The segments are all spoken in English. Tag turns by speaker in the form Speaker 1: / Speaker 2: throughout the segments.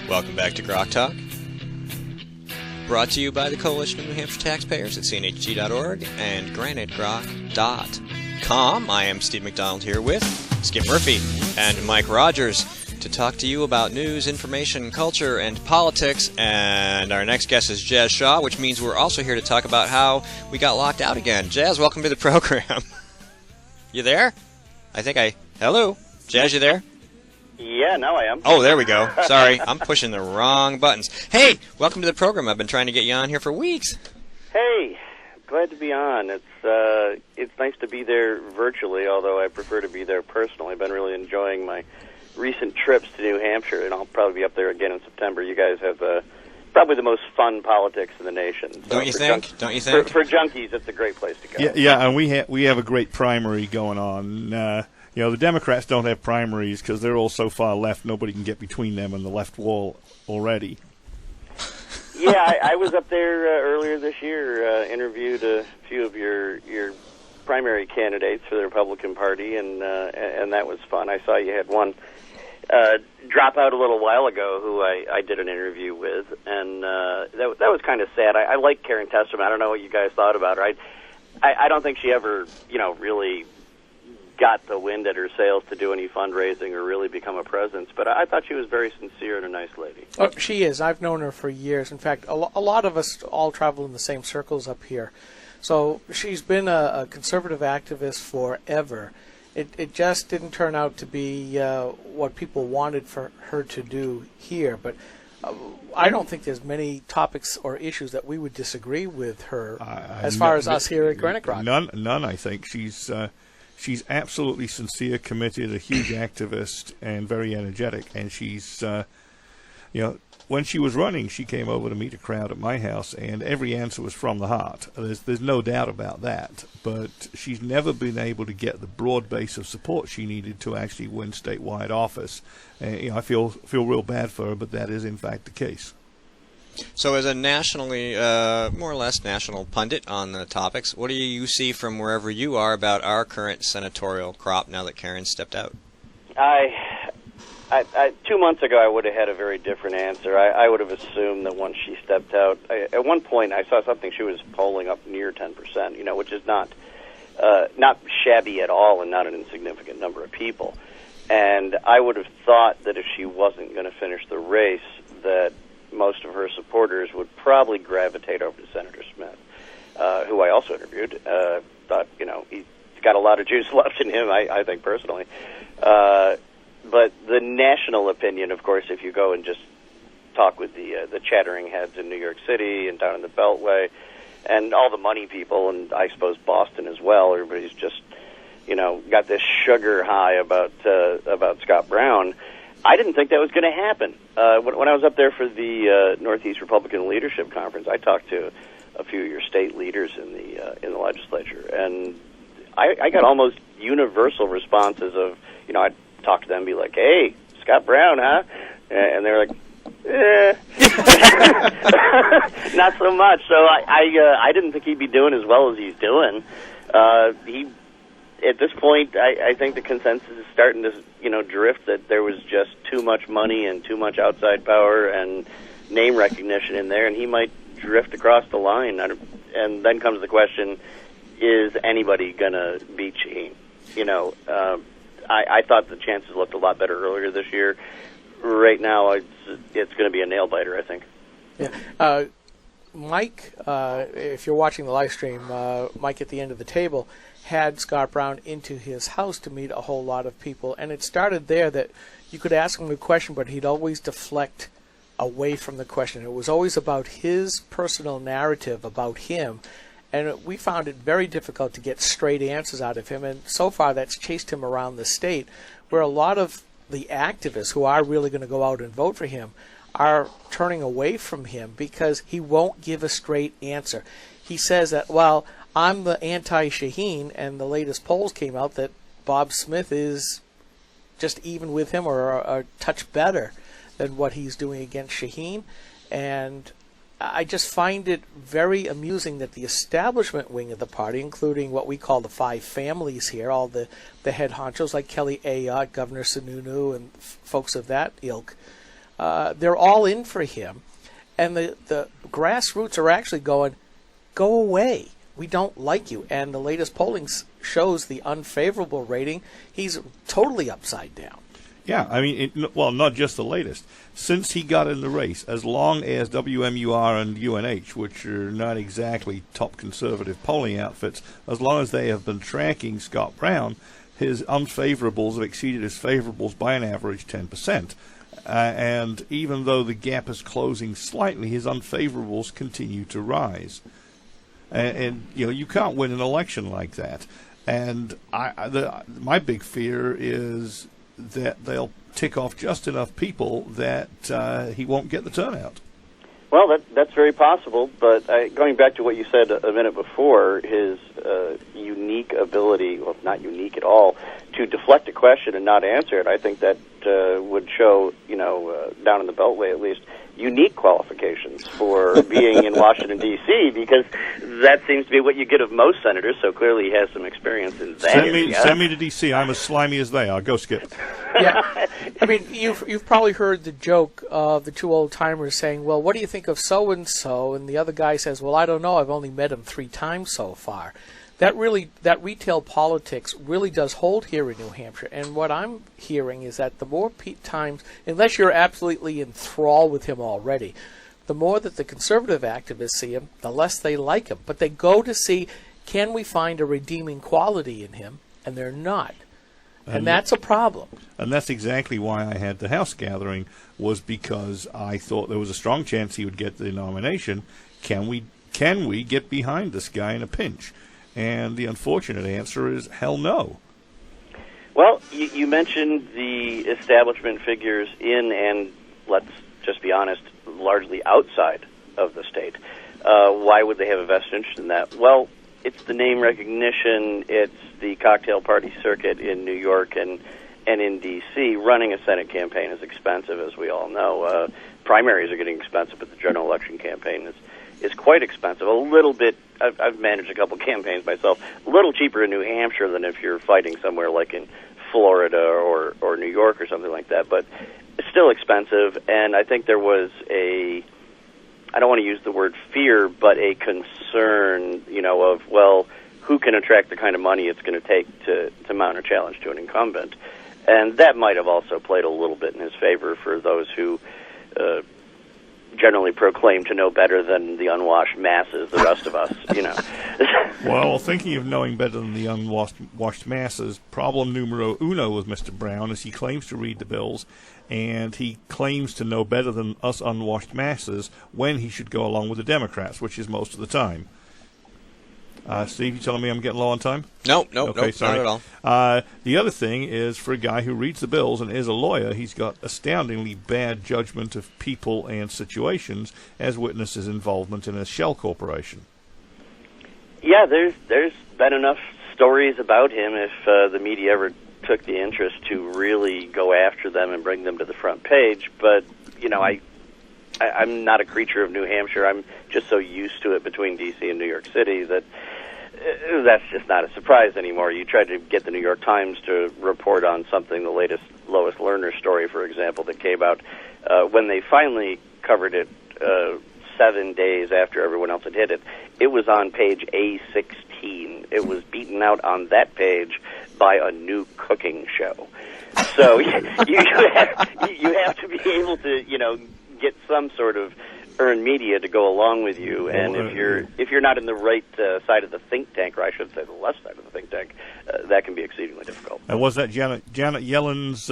Speaker 1: Welcome back to GrokTALK, brought to you by the Coalition of New Hampshire Taxpayers at cnhg.org and granitegrok.com. I am Steve McDonald here with Skip Murphy and Mike Rogers to talk to you about news, information, culture, and politics. And our next guest is Jazz Shaw, which means we're also here to talk about how we got locked out again. Jazz, welcome to the program. You there? Hello? Jazz, you there?
Speaker 2: Yeah, now I am.
Speaker 1: Oh, there we go. Sorry, I'm pushing the wrong buttons. Hey, welcome to the program. I've been trying to get you on here for weeks.
Speaker 2: Hey, glad to be on. It's nice to be there virtually, although I prefer to be there personally. I've been really enjoying my recent trips to New Hampshire, and I'll probably be up there again in September. You guys have probably the most fun politics in the nation. So
Speaker 1: Don't you think?
Speaker 2: For junkies, it's a great place to go.
Speaker 3: Yeah, and we have a great primary going on. The Democrats don't have primaries because they're all so far left, nobody can get between them and the left wall already.
Speaker 2: Yeah, I was up there earlier this year, interviewed a few of your primary candidates for the Republican Party, and that was fun. I saw you had one drop out a little while ago who I did an interview with, and that was kind of sad. I like Karen Testerman. I don't know what you guys thought about her. I don't think she ever, really got the wind at her sails to do any fundraising or really become a presence, but I thought she was very sincere and a nice lady.
Speaker 4: Oh, she is. I've known her for years. In fact, a lot of us all travel in the same circles up here. So she's been a conservative activist forever. It just didn't turn out to be what people wanted for her to do here, but I don't think there's many topics or issues that we would disagree with her as far as us here at Granite Grok.
Speaker 3: None, I think. She's absolutely sincere, committed, a huge activist, and very energetic. And she's, when she was running, she came over to meet a crowd at my house, and every answer was from the heart. There's no doubt about that. But she's never been able to get the broad base of support she needed to actually win statewide office. I feel real bad for her, but that is in fact the case.
Speaker 1: So as a nationally, more or less national pundit on the topics, what do you see from wherever you are about our current senatorial crop now that Karen stepped out?
Speaker 2: 2 months ago, I would have had a very different answer. I would have assumed that once she stepped out, at one point I saw something she was polling up near 10%, which is not shabby at all and not an insignificant number of people. And I would have thought that if she wasn't going to finish the race, that most of her supporters would probably gravitate over to Senator Smith, who I also interviewed. Thought, he's got a lot of juice left in him, I think, personally. But the national opinion, of course, if you go and just talk with the chattering heads in New York City and down in the Beltway and all the money people, and I suppose Boston as well, everybody's just, got this sugar high about Scott Brown. I didn't think that was going to happen. When I was up there for the Northeast Republican Leadership Conference, I talked to a few of your state leaders in the legislature, and I got almost universal responses of, I'd talk to them and be like, "Hey, Scott Brown, huh?" And they're like, not so much. So I didn't think he'd be doing as well as he's doing. At this point, I think the consensus is starting to, drift that there was just too much money and too much outside power and name recognition in there, and he might drift across the line. And then comes the question, is anybody going to beat Shaheen? I thought the chances looked a lot better earlier this year. Right now, it's going to be a nail-biter, I think.
Speaker 4: Yeah. Mike, if you're watching the live stream, Mike at the end of the table had Scott Brown into his house to meet a whole lot of people, and it started there that you could ask him a question, but he'd always deflect away from the question. It was always about his personal narrative about him, and we found it very difficult to get straight answers out of him, and so far that's chased him around the state, where a lot of the activists who are really going to go out and vote for him are turning away from him because he won't give a straight answer. He says that, well, I'm the anti-Shaheen, and the latest polls came out that Bob Smith is just even with him or a touch better than what he's doing against Shaheen. And I just find it very amusing that the establishment wing of the party, including what we call the five families here, all the head honchos like Kelly Ayotte, Governor Sununu, and folks of that ilk, they're all in for him, and the grassroots are actually going, go away. We don't like you. And the latest polling shows the unfavorable rating. He's totally upside down.
Speaker 3: Yeah, I mean, well, not just the latest. Since he got in the race, as long as WMUR and UNH, which are not exactly top conservative polling outfits, as long as they have been tracking Scott Brown, his unfavorables have exceeded his favorables by an average 10%. And even though the gap is closing slightly, his unfavorables continue to rise. And you know, you can't win an election like that. And my big fear is that they'll tick off just enough people that he won't get the turnout.
Speaker 2: Well, that's very possible, but going back to what you said a minute before, his unique ability, well, not unique at all, to deflect a question and not answer it, I think that would show, down in the Beltway at least, unique qualifications for being in Washington, D.C., because that seems to be what you get of most senators, so clearly he has some experience in that area.
Speaker 3: Send me to D.C. I'm as slimy as they are. Go, Skip.
Speaker 4: Yeah. I mean, you've probably heard the joke of the two old-timers saying, well, what do you think of so-and-so? And the other guy says, well, I don't know. I've only met him 3 times so far. That retail politics really does hold here in New Hampshire. And what I'm hearing is that the more times, unless you're absolutely enthralled with him already, the more that the conservative activists see him, the less they like him. But they go to see, can we find a redeeming quality in him? And they're not. And that's a problem.
Speaker 3: And that's exactly why I had the House gathering, was because I thought there was a strong chance he would get the nomination. Can we get behind this guy in a pinch? And the unfortunate answer is hell no.
Speaker 2: Well, you mentioned the establishment figures in, and let's just be honest, largely outside of the state. Why would they have a vested interest in that? Well, it's the name recognition, it's the cocktail party circuit in New York and in D.C. Running a Senate campaign is expensive, as we all know. Primaries are getting expensive, but the general election campaign is quite expensive. A little bit, I've managed a couple campaigns myself, a little cheaper in New Hampshire than if you're fighting somewhere like in Florida or New York or something like that, but it's still expensive, and I think there was I don't want to use the word fear, but a concern, of, well, who can attract the kind of money it's going to take to mount a challenge to an incumbent. And that might have also played a little bit in his favor for those who generally proclaim to know better than the unwashed masses, the rest of us,
Speaker 3: Well, thinking of knowing better than the unwashed masses, problem numero uno with Mr. Brown is he claims to read the bills, and he claims to know better than us unwashed masses when he should go along with the Democrats, which is most of the time. Steve, you telling me I'm getting low on time?
Speaker 1: Nope,
Speaker 3: Sorry.
Speaker 1: not at all.
Speaker 3: The other thing is, for a guy who reads the bills and is a lawyer, he's got astoundingly bad judgment of people and situations, as witness his involvement in a shell corporation.
Speaker 2: Yeah, there's been enough stories about him, if the media ever took the interest, to really go after them and bring them to the front page. But, I'm not a creature of New Hampshire. I'm just so used to it between D.C. and New York City that that's just not a surprise anymore. You tried to get the New York Times to report on something, the latest Lois Lerner story, for example, that came out when they finally covered it 7 days after everyone else had hit it. It was on page A16. It was beaten out on that page by a new cooking show. So you have to be able to, get some sort of earned media to go along with you, and if you're not in the right side of the think tank, or I should say the left side of the think tank, that can be exceedingly difficult.
Speaker 3: And was that Janet Yellen's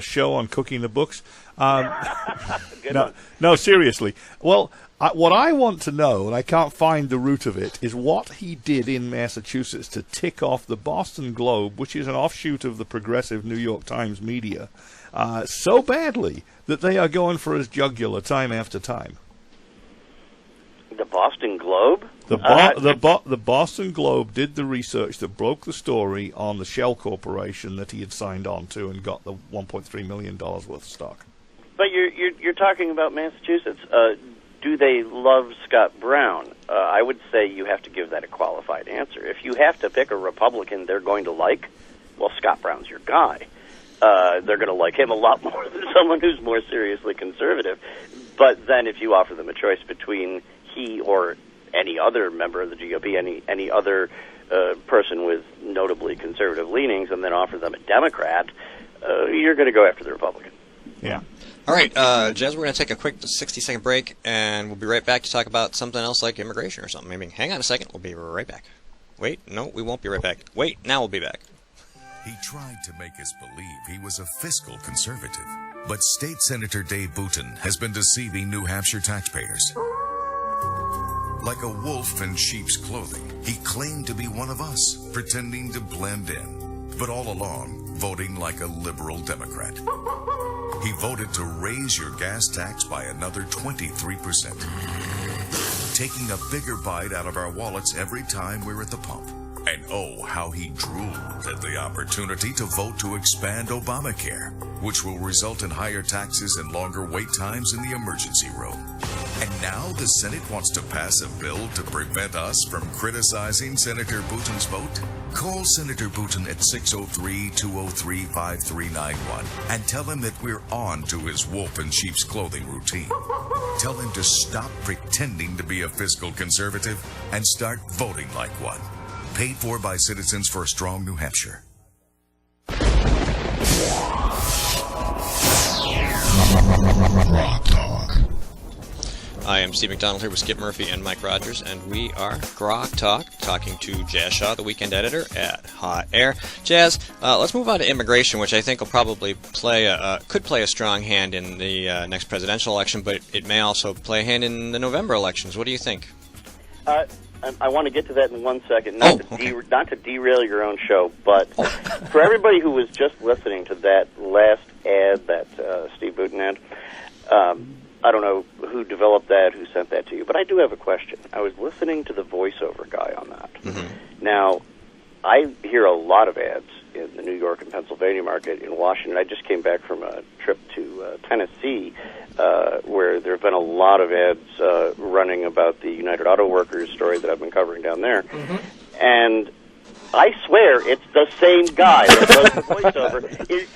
Speaker 3: show on cooking the books? No, seriously. Well, what I want to know, and I can't find the root of it, is what he did in Massachusetts to tick off the Boston Globe, which is an offshoot of the progressive New York Times media, so badly that they are going for his jugular time after time.
Speaker 2: The Boston Globe?
Speaker 3: The Boston Globe did the research that broke the story on the Shell Corporation that he had signed on to and got the $1.3 million worth of stock.
Speaker 2: But you're talking about Massachusetts. Do they love Scott Brown? I would say you have to give that a qualified answer. If you have to pick a Republican they're going to like, well, Scott Brown's your guy. they're going to like him a lot more than someone who's more seriously conservative. But then if you offer them a choice between he or any other member of the GOP, any other person with notably conservative leanings, and then offer them a Democrat, you're going to go after the Republican.
Speaker 3: Yeah.
Speaker 1: All right, Jez, we're going to take a quick 60-second break, and we'll be right back to talk about something else like immigration or something. Maybe hang on a second. We'll be right back. Wait, no, we won't be right back. Wait, now we'll be back.
Speaker 5: He tried to make us believe he was a fiscal conservative, but State Senator Dave Booten has been deceiving New Hampshire taxpayers. Like a wolf in sheep's clothing, he claimed to be one of us, pretending to blend in, but all along, voting like a liberal Democrat. He voted to raise your gas tax by another 23%, taking a bigger bite out of our wallets every time we're at the pump. And oh, how he drooled at the opportunity to vote to expand Obamacare, which will result in higher taxes and longer wait times in the emergency room. And now the Senate wants to pass a bill to prevent us from criticizing Senator Booten's vote? Call Senator Booten at 603-203-5391 and tell him that we're on to his wolf in sheep's clothing routine. Tell him to stop pretending to be a fiscal conservative and start voting like one. Paid for by Citizens for a Strong New Hampshire.
Speaker 1: I am Steve McDonald here with Skip Murphy and Mike Rogers, and we are GrokTALK, talking to Jazz Shaw, the weekend editor at Hot Air. Jazz, let's move on to immigration, which I think will probably could play a strong hand in the next presidential election, but it may also play a hand in the November elections. What do you think?
Speaker 2: I want to get to that in 1 second, not to derail your own show, but for everybody who was just listening to that last ad that Steve Booten had, I don't know who developed that, who sent that to you, but I do have a question. I was listening to the voiceover guy on that. Mm-hmm. Now, I hear a lot of ads in the New York and Pennsylvania market. In Washington, I just came back from a trip to Tennessee, where there have been a lot of ads running about the United Auto Workers story that I've been covering down there. Mm-hmm. And I swear it's the same guy that does the voiceover. Is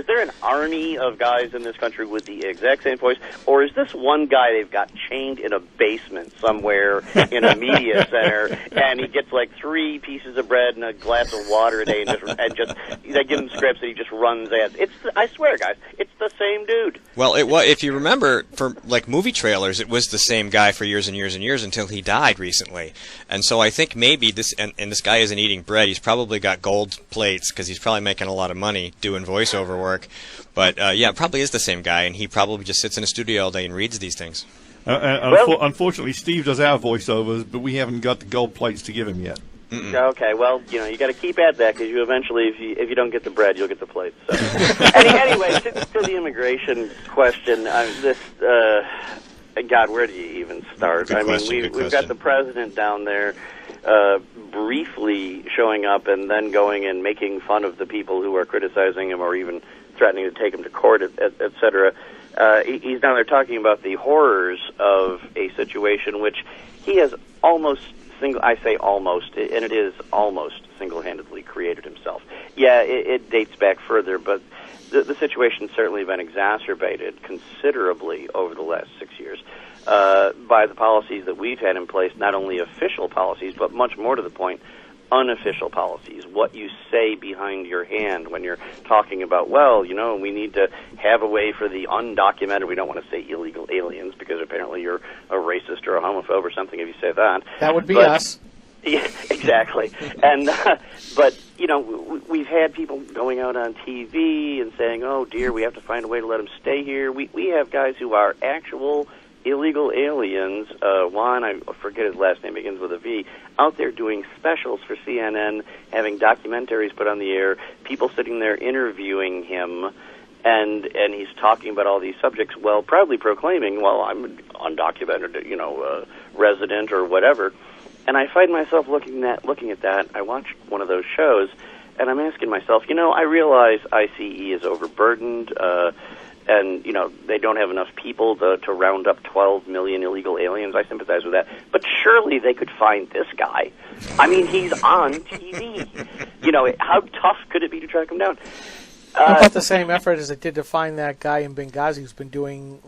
Speaker 2: there an army of guys in this country with the exact same voice, or is this one guy they've got chained in a basement somewhere in a media center, and he gets like 3 pieces of bread and a glass of water a day, and just they give him scripts and he just runs ads? I swear, guys, it's the same dude.
Speaker 1: Well, if you remember, for like movie trailers, it was the same guy for years and years and years until he died recently, and so I think maybe this and this guy isn't eating bread. He's probably got gold plates because he's probably making a lot of money doing voiceover work. But yeah, it probably is the same guy, and he probably just sits in a studio all day and reads these things.
Speaker 3: Unfortunately, Steve does our voiceovers, but we haven't got the gold plates to give him yet.
Speaker 2: Mm-mm. Okay, well, you got to keep at that, because you eventually, if you don't get the bread, you'll get the plates. So. Anyway, to the immigration question, God, where do you even start? We've got the president down there briefly showing up and then going and making fun of the people who are criticizing him or even threatening to take him to court, et cetera. He's down there talking about the horrors of a situation which he has almost single-handedly created himself. Yeah, it dates back further, but the situation's certainly been exacerbated considerably over the last 6 years by the policies that we've had in place, not only official policies, but much more to the point, unofficial policies, what you say behind your hand when you're talking about, we need to have a way for the undocumented, we don't want to say illegal aliens, because apparently you're a racist or a homophobe or something if you say that.
Speaker 4: That would be us.
Speaker 2: Yeah, exactly. And but we've had people going out on TV and saying, "Oh dear, we have to find a way to let them stay here." We have guys who are actual illegal aliens. Juan, I forget his last name, begins with a V, out there doing specials for CNN, having documentaries put on the air, people sitting there interviewing him, and he's talking about all these subjects, well, proudly proclaiming, well, I'm an undocumented, resident or whatever. And I find myself looking at that. I watch one of those shows, and I'm asking myself, I realize ICE is overburdened, and they don't have enough people to round up 12 million illegal aliens. I sympathize with that. But surely they could find this guy. I mean, he's on TV. How tough could it be to track him down?
Speaker 4: How about the same effort as it did to find that guy in Benghazi who's been doing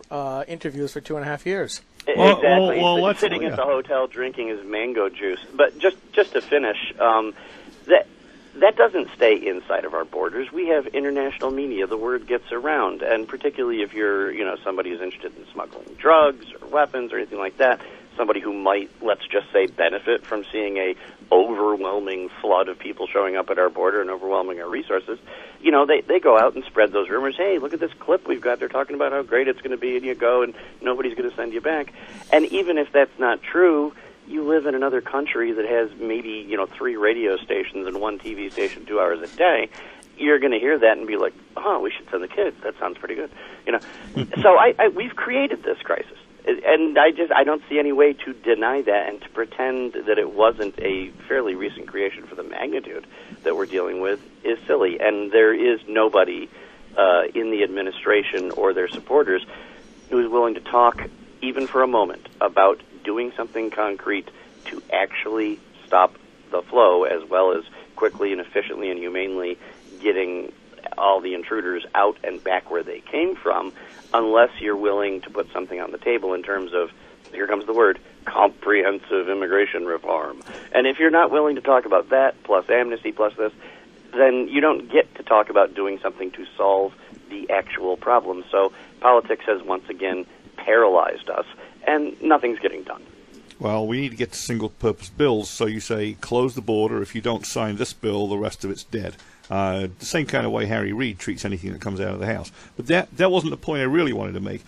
Speaker 4: interviews for 2.5 years?
Speaker 2: Exactly.
Speaker 3: Well,
Speaker 2: sitting at the hotel drinking his mango juice. But just to finish, that doesn't stay inside of our borders. We have international media. The word gets around, and particularly if you're, somebody who's interested in smuggling drugs or weapons or anything like that, somebody who might, let's just say, benefit from seeing a overwhelming flood of people showing up at our border and overwhelming our resources, they go out and spread those rumors. Hey, look at this clip we've got. They're talking about how great it's going to be, and you go, and nobody's going to send you back. And even if that's not true, you live in another country that has maybe, 3 radio stations and 1 TV station 2 hours a day. You're going to hear that and be like, oh, we should send the kids. That sounds pretty good. So we've created this crisis. And I don't see any way to deny that, and to pretend that it wasn't a fairly recent creation for the magnitude that we're dealing with is silly. And there is nobody in the administration or their supporters who is willing to talk, even for a moment, about doing something concrete to actually stop the flow, as well as quickly and efficiently and humanely getting all the intruders out and back where they came from, unless you're willing to put something on the table in terms of, here comes the word, comprehensive immigration reform. And if you're not willing to talk about that, plus amnesty, plus this, then you don't get to talk about doing something to solve the actual problem. So politics has once again paralyzed us, and nothing's getting done.
Speaker 3: Well, we need to get to single-purpose bills, so you say, close the border. If you don't sign this bill, the rest of it's dead. The same kind of way Harry Reid treats anything that comes out of the House. But that wasn't the point I really wanted to make.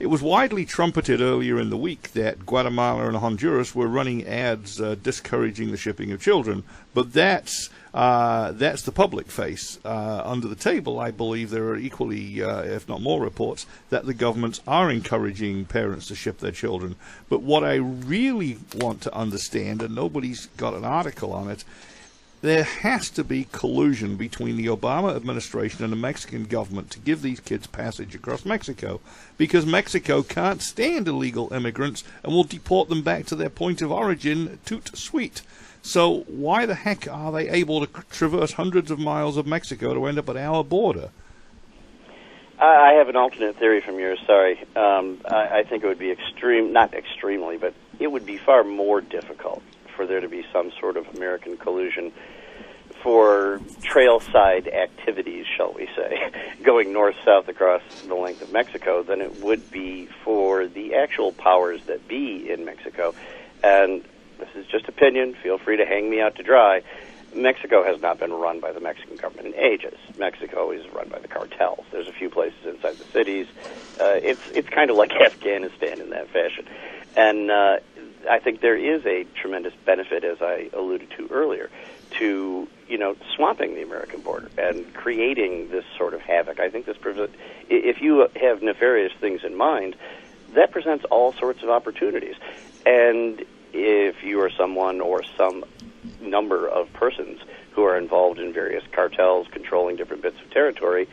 Speaker 3: It was widely trumpeted earlier in the week that Guatemala and Honduras were running ads discouraging the shipping of children. But that's the public face. Under the table, I believe there are equally, if not more, reports that the governments are encouraging parents to ship their children. But what I really want to understand, and nobody's got an article on it, there has to be collusion between the Obama administration and the Mexican government to give these kids passage across Mexico, because Mexico can't stand illegal immigrants and will deport them back to their point of origin, toot sweet. So why the heck are they able to traverse hundreds of miles of Mexico to end up at our border?
Speaker 2: I have an alternate theory from yours, sorry. I think it would be not extremely, but it would be far more difficult for there to be some sort of American collusion for trail-side activities, shall we say, going north-south across the length of Mexico than it would be for the actual powers that be in Mexico. And this is just opinion. Feel free to hang me out to dry. Mexico has not been run by the Mexican government in ages. Mexico is run by the cartels. There's a few places inside the cities. It's kind of like Afghanistan in that fashion. And I think there is a tremendous benefit, as I alluded to earlier, to swamping the American border and creating this sort of havoc. I think if you have nefarious things in mind, that presents all sorts of opportunities. And if you are someone or some number of persons who are involved in various cartels controlling different bits of territory,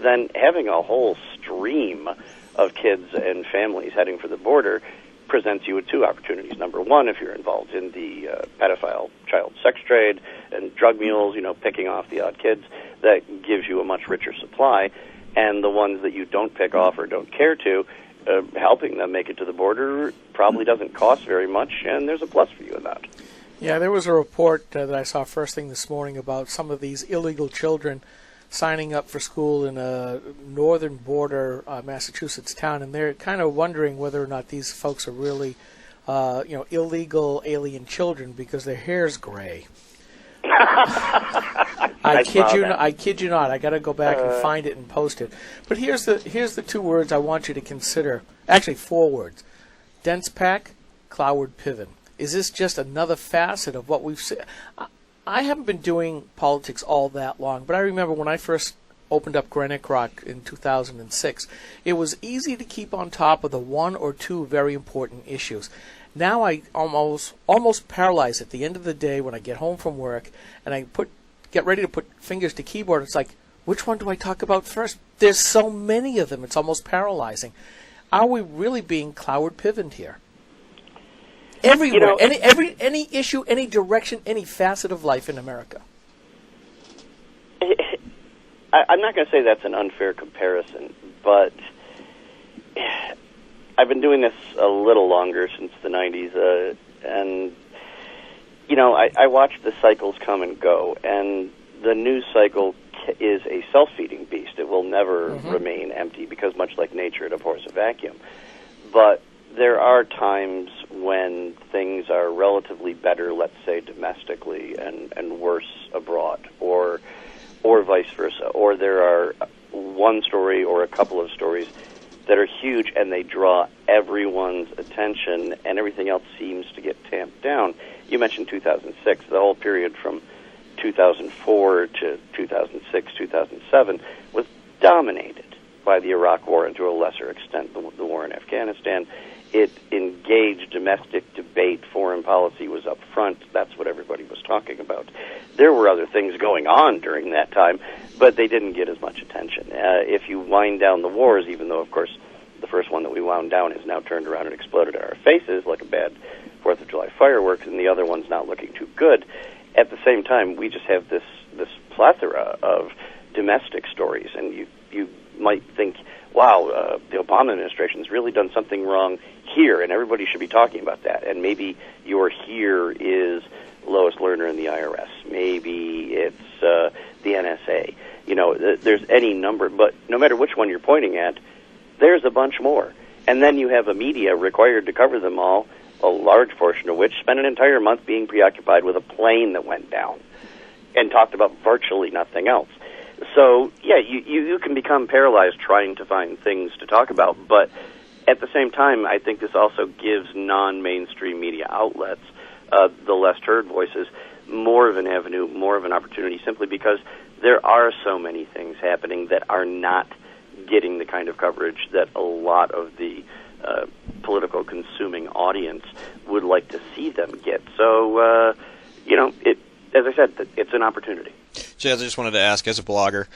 Speaker 2: then having a whole stream of kids and families heading for the border presents you with 2 opportunities. Number one, if you're involved in the pedophile child sex trade and drug mules, picking off the odd kids, that gives you a much richer supply. And the ones that you don't pick off or don't care to, helping them make it to the border probably doesn't cost very much, and there's a plus for you in that.
Speaker 4: Yeah, there was a report that I saw first thing this morning about some of these illegal children signing up for school in a northern border Massachusetts town, and they're kind of wondering whether or not these folks are really, illegal alien children because their hair's gray. I kid you not. I got to go back and find it and post it. But here's the 2 words I want you to consider. Actually, 4 words: dense pack, Cloward Piven. Is this just another facet of what we've seen? I haven't been doing politics all that long, but I remember when I first opened up Granite Rock in 2006, it was easy to keep on top of the 1 or 2 very important issues. Now I almost paralyzed at the end of the day when I get home from work and I get ready to put fingers to keyboard. It's like, which one do I talk about first? There's so many of them. It's almost paralyzing. Are we really being Cloward Pivened here? Everywhere, any issue, any direction, any facet of life in America.
Speaker 2: I'm not going to say that's an unfair comparison, but I've been doing this a little longer, since the 90s, and, you know, I watch the cycles come and go, and the news cycle is a self-feeding beast. It will never remain empty, because much like nature, it abhors a vacuum. But there are times when things are relatively better, let's say domestically, and worse abroad, or vice versa. Or there are one story or a couple of stories that are huge and they draw everyone's attention, and everything else seems to get tamped down. You mentioned 2006. The whole period from 2004 to 2006, 2007 was dominated by the Iraq War, and to a lesser extent the war in Afghanistan. It engaged domestic debate. Foreign policy was up front. That's what everybody was talking about. There were other things going on during that time, but they didn't get as much attention. If you wind down the wars, even though, of course, the first one that we wound down is now turned around and exploded in our faces like a bad 4th of July fireworks, and the other one's not looking too good, at the same time, we just have this plethora of domestic stories, and you might think, wow, the Obama administration's really done something wrong here, and everybody should be talking about that. And maybe your here is Lois Lerner in the IRS. Maybe it's the NSA. You know, there's any number, but no matter which one you're pointing at, there's a bunch more. And then you have a media required to cover them all, a large portion of which spent an entire month being preoccupied with a plane that went down and talked about virtually nothing else. So, yeah, you can become paralyzed trying to find things to talk about, but at the same time, I think this also gives non-mainstream media outlets, the less heard voices, more of an avenue, more of an opportunity, simply because there are so many things happening that are not getting the kind of coverage that a lot of the political consuming audience would like to see them get. So, you know, as I said, it's an opportunity.
Speaker 1: Jazz, I just wanted to ask, as a blogger,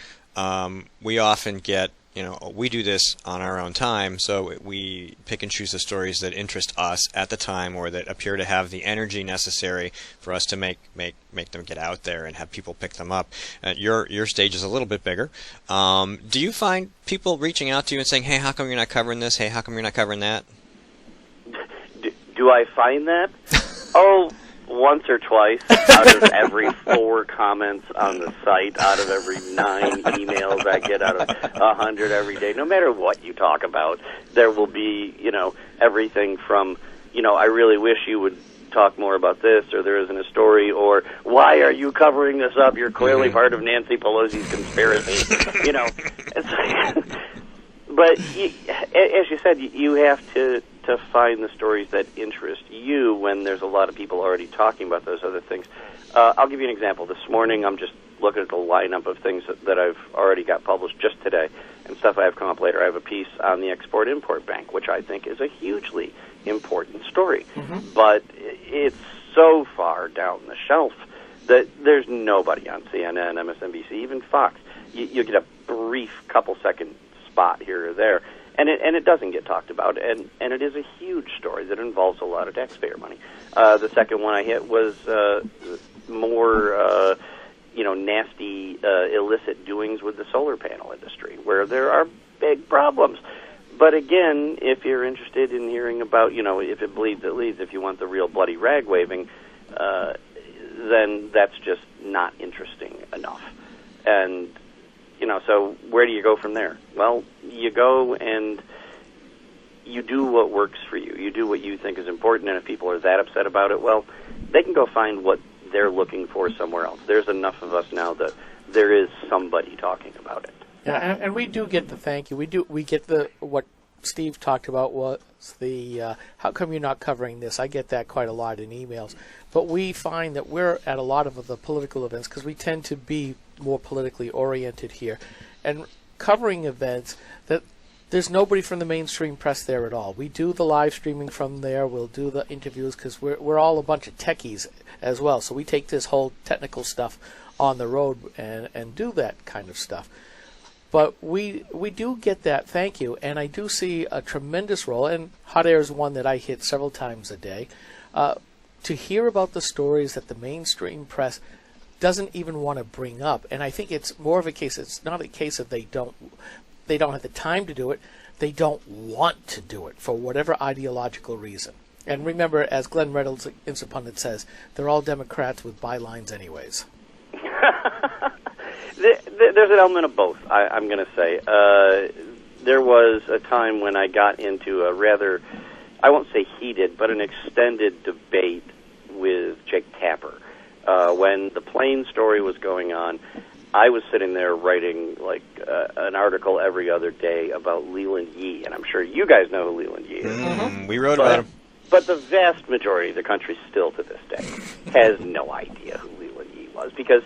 Speaker 1: we often get, you know, we do this on our own time, so we pick and choose the stories that interest us at the time, or that appear to have the energy necessary for us to make them get out there and have people pick them up. Your stage is a little bit bigger. Do you find people reaching out to you and saying, hey, how come you're not covering this? Hey, how come you're not covering that?
Speaker 2: Do I find that? Oh, once or twice out of every 4 comments on the site, out of every 9 emails I get, out of 100 every day. No matter what you talk about, there will be, you know, everything from, you know, I really wish you would talk more about this, or there isn't a story, or why are you covering this up? You're clearly part of Nancy Pelosi's conspiracy. You know, but as you said, you have to find the stories that interest you when there's a lot of people already talking about those other things. I'll give you an example. This morning, I'm just looking at the lineup of things that I've already got published just today, and stuff I have come up later. I have a piece on the Export-Import Bank, which I think is a hugely important story. But it's so far down the shelf that there's nobody on CNN, MSNBC, even Fox. You get a brief couple-second spot here or there, and it doesn't get talked about, and it is a huge story that involves a lot of taxpayer money. The second one I hit was more nasty illicit doings with the solar panel industry, where there are big problems. But again, if you're interested in hearing about, you know, if it bleeds, it leads, if you want the real bloody rag waving, then that's just not interesting enough. And you know, so where do you go from there? Well, you go and you do what works for you. You do what you think is important, and if people are that upset about it, well, they can go find what they're looking for somewhere else. There's enough of us now that there is somebody talking about it.
Speaker 4: Yeah, and we do get the thank you. We get the what Steve talked about was the how come you're not covering this? I get that quite a lot in emails. But we find that we're at a lot of the political events because we tend to be more politically oriented here, and covering events that there's nobody from the mainstream press there at all. We do the live streaming from there. We'll do the interviews because we're all a bunch of techies as well. So we take this whole technical stuff on the road and do that kind of stuff. But we do get that thank you, and I do see a tremendous role, and Hot Air is one that I hit several times a day, to hear about the stories that the mainstream press doesn't even want to bring up. And I think it's more of a case, it's not a case of they don't have the time to do it, they don't want to do it for whatever ideological reason. And remember, as Glenn Reynolds, Instant Pundit, says, they're all Democrats with bylines anyways.
Speaker 2: There's an element of both, I'm going to say. There was a time when I got into a rather, I won't say heated, but an extended debate with Jake Tapper. When the Plain story was going on, I was sitting there writing like an article every other day about Leland Yee, and I'm sure you guys know who Leland Yee is.
Speaker 1: We wrote about him.
Speaker 2: But the vast majority of the country still to this day has no idea who Leland Yee was, because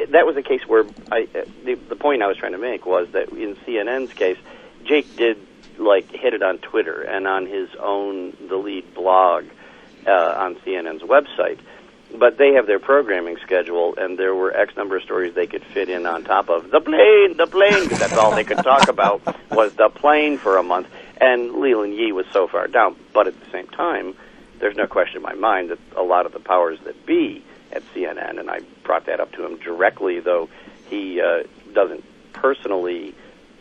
Speaker 2: that was a case where the point I was trying to make was that in CNN's case, Jake did hit it on Twitter and on his own, the lead blog on CNN's website. But they have their programming schedule, and there were X number of stories they could fit in on top of the plane, because that's all they could talk about was the plane for a month. And Leland Yee was so far down. But at the same time, there's no question in my mind that a lot of the powers that be at CNN, and I brought that up to him directly, though he doesn't personally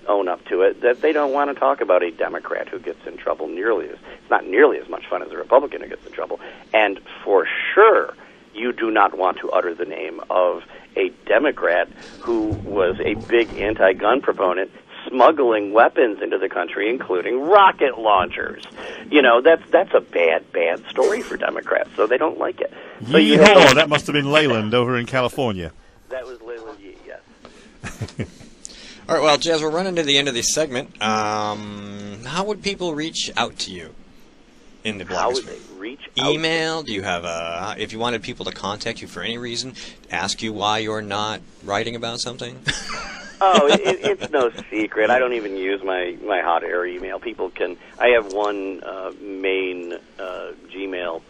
Speaker 2: own up to it, that they don't want to talk about a Democrat who gets in trouble it's not nearly as much fun as a Republican who gets in trouble. And for sure, you do not want to utter the name of a Democrat who was a big anti-gun proponent, smuggling weapons into the country, including rocket launchers. That's a bad story for Democrats, so they don't like it. So
Speaker 3: that must have been Leyland over in California.
Speaker 2: That was Leland Yee, yes.
Speaker 1: All right, well, Jazz, we're running to the end of this segment. How would people reach out to you in the blogosphere?
Speaker 2: How would they reach out?
Speaker 1: Email? Do you have if you wanted people to contact you for any reason, ask you why you're not writing about something?
Speaker 2: Oh, it's no secret. I don't even use my hot air email. People can. I have one main Gmail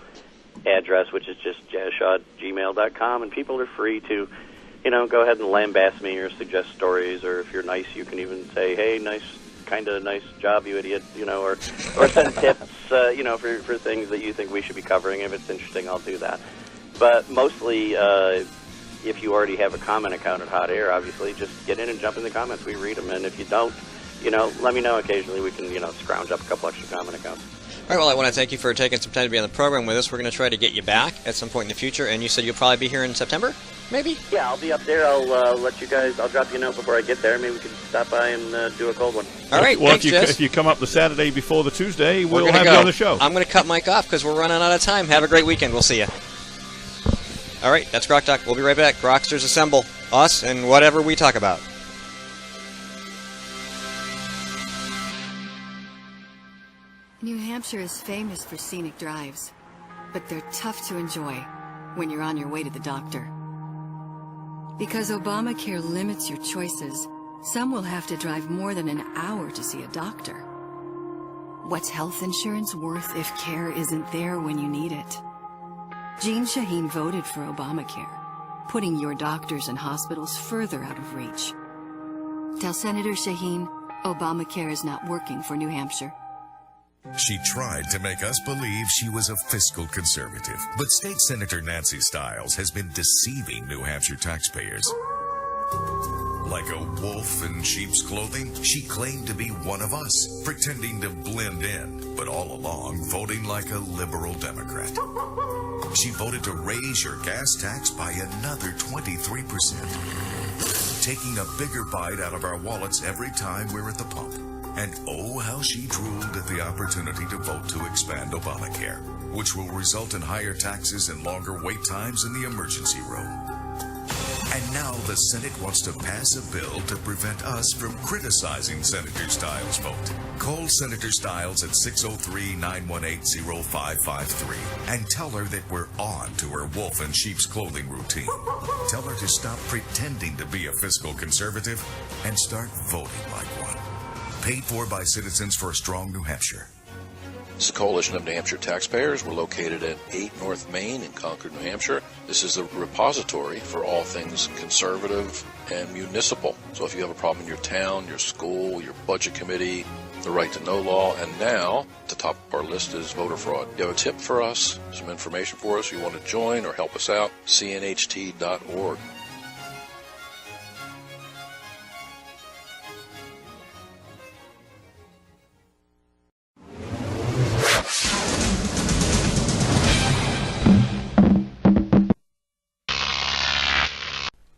Speaker 2: address, which is just jazzshaw@gmail.com, and people are free to, go ahead and lambast me or suggest stories, or if you're nice, you can even say, "Hey, nice job, you idiot," or send tips, for things that you think we should be covering. If it's interesting, I'll do that. But mostly, if you already have a comment account at Hot Air, obviously, just get in and jump in the comments. We read them, and if you don't, let me know occasionally. We can, scrounge up a couple extra comment accounts.
Speaker 1: All right, well, I want to thank you for taking some time to be on the program with us. We're going to try to get you back at some point in the future, and you said you'll probably be here in September, maybe?
Speaker 2: Yeah, I'll be up there. I'll let you guys, I'll drop you a note before I get there. Maybe we can stop by and do a cold one.
Speaker 1: All right,
Speaker 3: well,
Speaker 1: thanks,
Speaker 3: if you come up the Saturday before the Tuesday, we'll have
Speaker 1: you
Speaker 3: on the show.
Speaker 1: I'm going to cut Mike off because we're running out of time. Have a great weekend. We'll see you. All right, that's GrokTALK. We'll be right back. Groksters assemble. Us and whatever we talk about.
Speaker 6: New Hampshire is famous for scenic drives, but they're tough to enjoy when you're on your way to the doctor. Because Obamacare limits your choices, some will have to drive more than an hour to see a doctor. What's health insurance worth if care isn't there when you need it? Jean Shaheen voted for Obamacare, putting your doctors and hospitals further out of reach. Tell Senator Shaheen, Obamacare is not working for New Hampshire.
Speaker 5: She tried to make us believe she was a fiscal conservative, but State Senator Nancy Stiles has been deceiving New Hampshire taxpayers. Like a wolf in sheep's clothing, she claimed to be one of us, pretending to blend in, but all along voting like a liberal Democrat. She voted to raise your gas tax by another 23%, taking a bigger bite out of our wallets every time we're at the pump. And oh, how she drooled at the opportunity to vote to expand Obamacare, which will result in higher taxes and longer wait times in the emergency room. And now the Senate wants to pass a bill to prevent us from criticizing Senator Stiles' vote. Call Senator Stiles at 603-918-0553 and tell her that we're on to her wolf in sheep's clothing routine. Tell her to stop pretending to be a fiscal conservative and start voting like one. Paid for by Citizens for a Strong New Hampshire.
Speaker 7: This is a coalition of New Hampshire taxpayers. We're located at 8 North Main in Concord, New Hampshire. This is a repository for all things conservative and municipal. So if you have a problem in your town, your school, your budget committee, the right to know law, and now at the top of our list is voter fraud. You have a tip for us, some information for us, you want to join or help us out, cnht.org.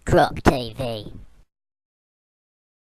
Speaker 8: Grok TV.